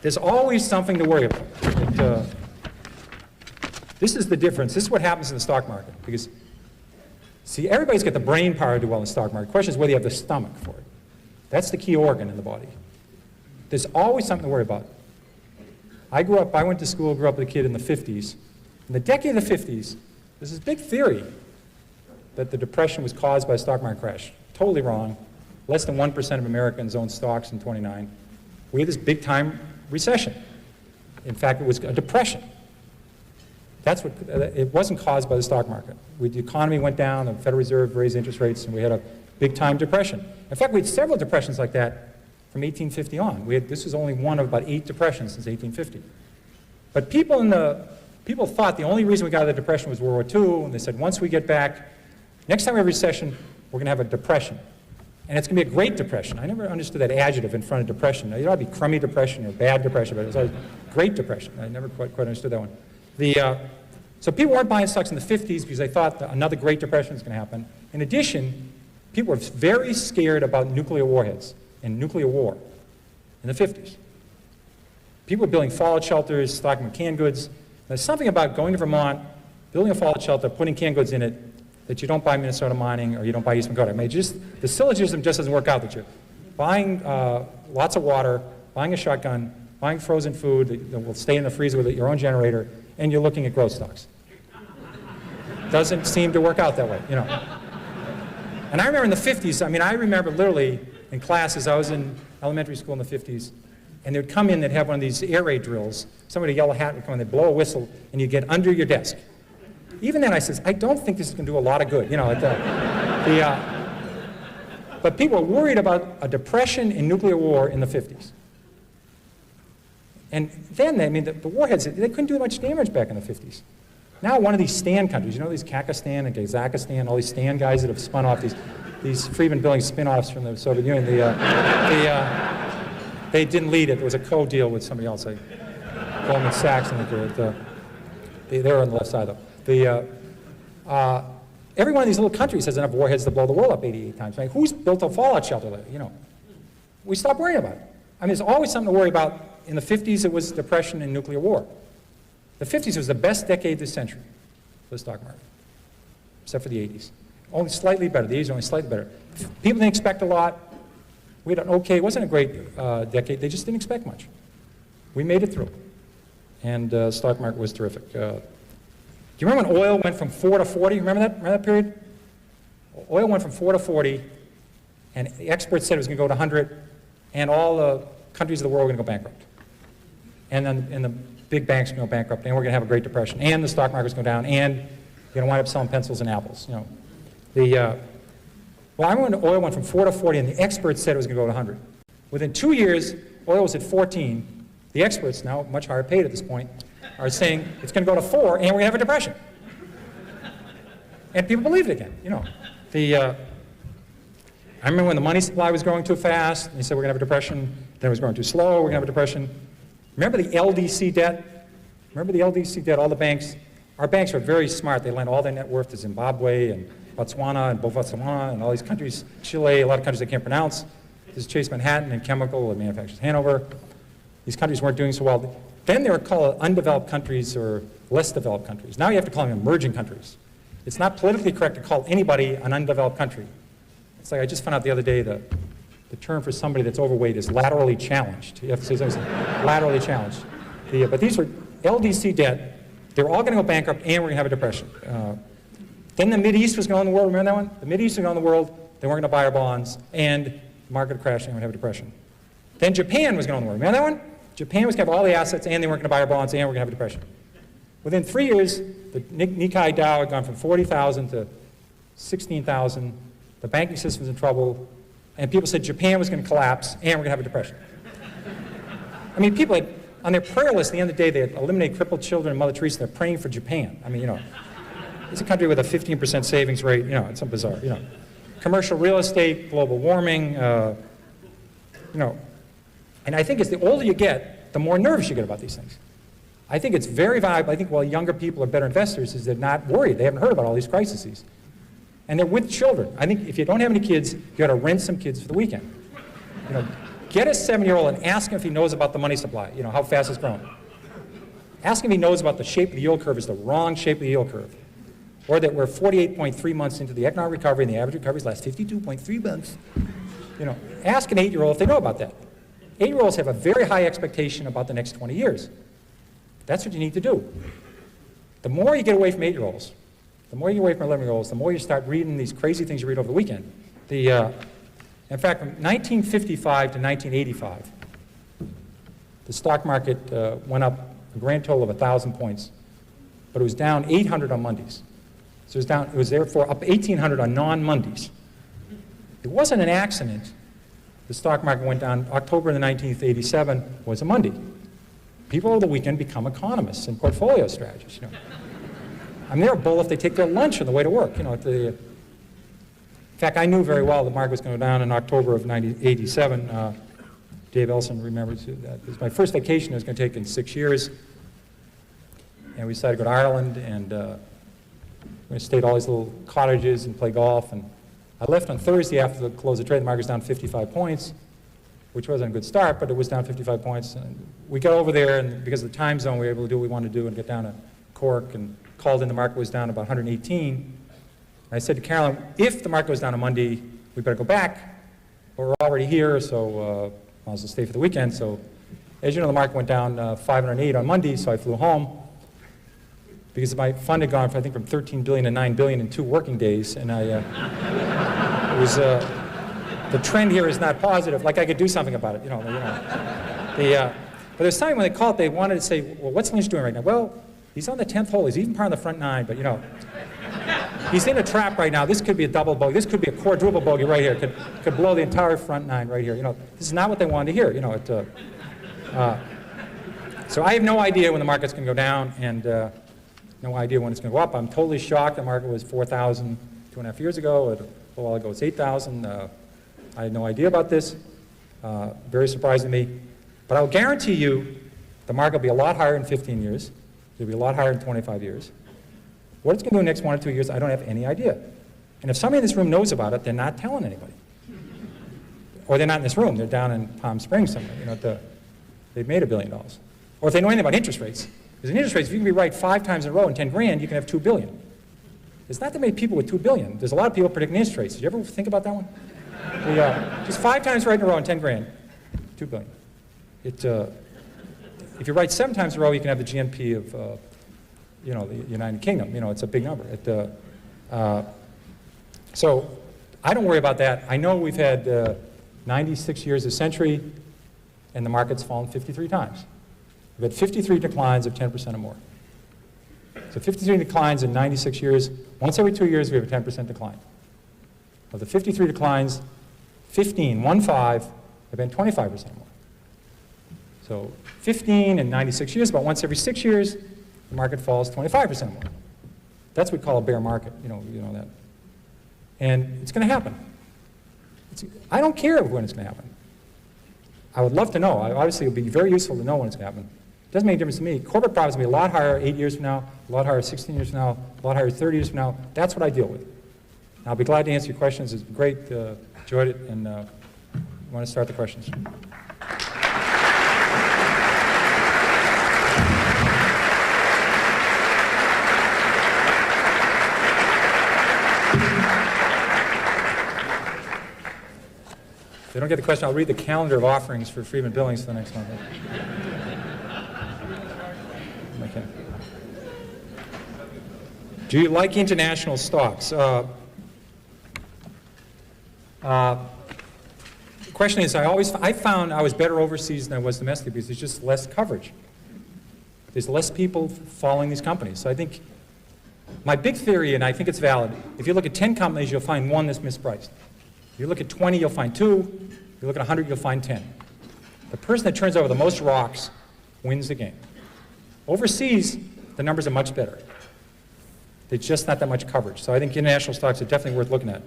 There's always something to worry about. This is the difference. This is what happens in the stock market. Because, see, everybody's got the brain power to do well in the stock market. The question is whether you have the stomach for it. That's the key organ in the body. There's always something to worry about. I went to school, grew up with a kid in the 50s. In the decade of the 50s, there's this big theory that the Depression was caused by a stock market crash. Totally wrong. Less than 1% of Americans owned stocks in '29. We had this big-time recession. In fact, it was a depression. It wasn't caused by the stock market. The economy went down, the Federal Reserve raised interest rates, and we had a big-time depression. In fact, we had several depressions like that from 1850 on. This was only one of about 8 depressions since 1850. But people thought the only reason we got out of the depression was World War II, and they said, once we get back, next time we have a recession, we're going to have a depression. And it's going to be a Great Depression. I never understood that adjective in front of depression. It ought to be crummy depression or bad depression, but it was always Great Depression. I never quite understood that one. So people weren't buying stocks in the 50s because they thought that another Great Depression was going to happen. In addition, people were very scared about nuclear warheads and nuclear war in the 50s. People were building fallout shelters, stocking canned goods. There's something about going to Vermont, building a fallout shelter, putting canned goods in it, that you don't buy Minnesota Mining or you don't buy Eastman Kodak. I mean, the syllogism just doesn't work out that you're buying lots of water, buying a shotgun, buying frozen food that will stay in the freezer with your own generator, and you're looking at growth stocks. Doesn't seem to work out that way, you know. And I remember in the 50s, I remember literally in classes, I was in elementary school in the 50s, and they would come in, they'd have one of these air raid drills. Somebody with a yellow hat would come in, they'd blow a whistle, and you'd get under your desk. Even then I says, I don't think this is going to do a lot of good, you know. But people were worried about a depression in nuclear war in the 50s. And then, the warheads, they couldn't do much damage back in the 50s. Now one of these Stan countries, you know these Kakistan and Kazakhstan, all these Stan guys that have spun off these Friedman building spin-offs from the Soviet Union, they didn't lead it. There was a co-deal with somebody else, like Goldman Sachs, and they were on the left side, though. Every one of these little countries has enough warheads to blow the world up 88 times. Who's built a fallout shelter there? You know, we stopped worrying about it. There's always something to worry about. In the 50s, it was depression and nuclear war. The 50s was the best decade this century for the stock market, except for the 80s. Only slightly better. The 80s were only slightly better. People didn't expect a lot. We had an okay, it wasn't a great decade. They just didn't expect much. We made it through. And the stock market was terrific. Do you remember when oil went from 4 to 40? Remember that period? Oil went from 4 to 40, and the experts said it was going to go to 100, and all the countries of the world were going to go bankrupt. And then the big banks are going to go bankrupt, and we're going to have a Great Depression, and the stock market's going to go down, and you're going to wind up selling pencils and apples. You know, well, I remember when oil went from 4 to 40, and the experts said it was going to go to 100. Within 2 years, oil was at 14. The experts, now much higher paid at this point, are saying it's going to go to 4, and we're going to have a depression. And people believed it again. You know, I remember when the money supply was growing too fast, and they said we're going to have a depression. Then it was growing too slow. We're going to have a depression. Remember the LDC debt? Remember the LDC debt? All the banks. Our banks are very smart. They lend all their net worth to Zimbabwe and Botswana and Botswana and all these countries. Chile, a lot of countries they can't pronounce. This is Chase Manhattan and Chemical and Manufacturers Hanover. These countries weren't doing so well. Then they were called undeveloped countries or less developed countries. Now you have to call them emerging countries. It's not politically correct to call anybody an undeveloped country. It's like I just found out the other day the term for somebody that's overweight is laterally challenged. You have to say something laterally challenged. But these were LDC debt. They were all going to go bankrupt, and we're going to have a depression. Then the Mideast was going on in the world. Remember that one? The Mideast was going on in the world. They weren't going to buy our bonds, and the market crashed, and we're going to have a depression. Then Japan was going on in the world. Remember that one? Japan was going to have all the assets, and they weren't going to buy our bonds, and we're going to have a depression. Within 3 years, the Nikkei Dow had gone from 40,000 to 16,000. The banking system was in trouble, and people said Japan was going to collapse, and we're going to have a depression. People had, on their prayer list at the end of the day, they had eliminate crippled children and Mother Teresa. They're praying for Japan. You know, it's a country with a 15% savings rate. You know, it's some bizarre. You know, commercial real estate, global warming. You know, and I think as the older you get, the more nervous you get about these things. I think it's very valuable. I think while younger people are better investors, is they're not worried. They haven't heard about all these crises. And they're with children. I think if you don't have any kids, you got to rent some kids for the weekend. You know, Get a 7-year-old and ask him if he knows about the money supply, how fast it's growing. Ask him if he knows about the shape of the yield curve is the wrong shape of the yield curve. Or that we're 48.3 months into the economic recovery and the average recovery lasts 52.3 months. Ask an 8-year-old if they know about that. 8-year-olds have a very high expectation about the next 20 years. That's what you need to do. The more you get away from 8-year-olds, the more you get away from 11-year-olds, the more you start reading these crazy things you read over the weekend. In fact, from 1955 to 1985, the stock market went up a grand total of 1,000 points, but it was down 800 on Mondays. So it was therefore up 1,800 on non-Mondays. It wasn't an accident. The stock market went down. October the 19th, 87 was a Monday. People over the weekend become economists and portfolio strategists. They're a bull if they take their lunch on the way to work. In fact, I knew very well the market was going to go down in October of 1987. Dave Elson remembers that. It was my first vacation I was going to take in 6 years. And we decided to go to Ireland, and we stayed at all these little cottages and play golf. And I left on Thursday after the close of trade. The market was down 55 points, which wasn't a good start, but it was down 55 points. And we got over there, and because of the time zone, we were able to do what we wanted to do and get down to Cork, and called in the market was down about 118. And I said to Carolyn, if the market goes down on Monday, we better go back. But we're already here, so I was to stay for the weekend. So as you know, the market went down 508 on Monday, so I flew home. Because my fund had gone, I think, from 13 billion to 9 billion in 2 working days, and the trend here is not positive. Like I could do something about it, but there's something when they called, they wanted to say, well, what's Lynch doing right now? Well, he's on the 10th hole. He's even part of the front 9, but he's in a trap right now. This could be a double bogey. This could be a quadruple bogey right here. Could blow the entire front 9 right here. This is not what they wanted to hear. So I have no idea when the market's going to go down, and no idea when it's going to go up. I'm totally shocked. The market was 4,000 2.5 years ago. A little while ago, it's 8,000. I had no idea about this. Very surprising to me. But I'll guarantee you the market will be a lot higher in 15 years. It'll be a lot higher in 25 years. What it's going to do in the next 1 or 2 years, I don't have any idea. And if somebody in this room knows about it, they're not telling anybody. Or they're not in this room. They're down in Palm Springs somewhere. They've made $1 billion. Or if they know anything about interest rates. Because in interest rates, if you can be right 5 times in a row in 10 grand, you can have $2 billion. There's not that many people with $2 billion. There's a lot of people predicting interest rates. Did you ever think about that one? Just 5 times right in a row in 10 grand, $2 billion. If you write 7 times in a row, you can have the GNP of the United Kingdom. It's a big number. So I don't worry about that. I know we've had 96 years of century, and the market's fallen 53 times. We've had 53 declines of 10% or more. So 53 declines in 96 years. Once every 2 years, we have a 10% decline. Of the 53 declines, 15 have been 25% or more. So 15 in 96 years, about once every 6 years, the market falls 25% or more. That's what we call a bear market, you know that. And it's going to happen. I don't care when it's going to happen. I would love to know. Obviously, it would be very useful to know when it's going to happen. It doesn't make a difference to me. Corporate profits will be a lot higher 8 years from now, a lot higher 16 years from now, a lot higher 30 years from now. That's what I deal with. And I'll be glad to answer your questions. It's great. Enjoyed it. And I want to start the questions. If they don't get the question, I'll read the calendar of offerings for Friedman Billings for the next month. Okay. Do you like international stocks? The question is, I found I was better overseas than I was domestically because there's just less coverage. There's less people following these companies. So I think my big theory, and I think it's valid, if you look at 10 companies, you'll find one that's mispriced. If you look at 20, you'll find 2. If you look at 100, you'll find 10. The person that turns over the most rocks wins the game. Overseas, the numbers are much better. There's just not that much coverage. So I think international stocks are definitely worth looking at.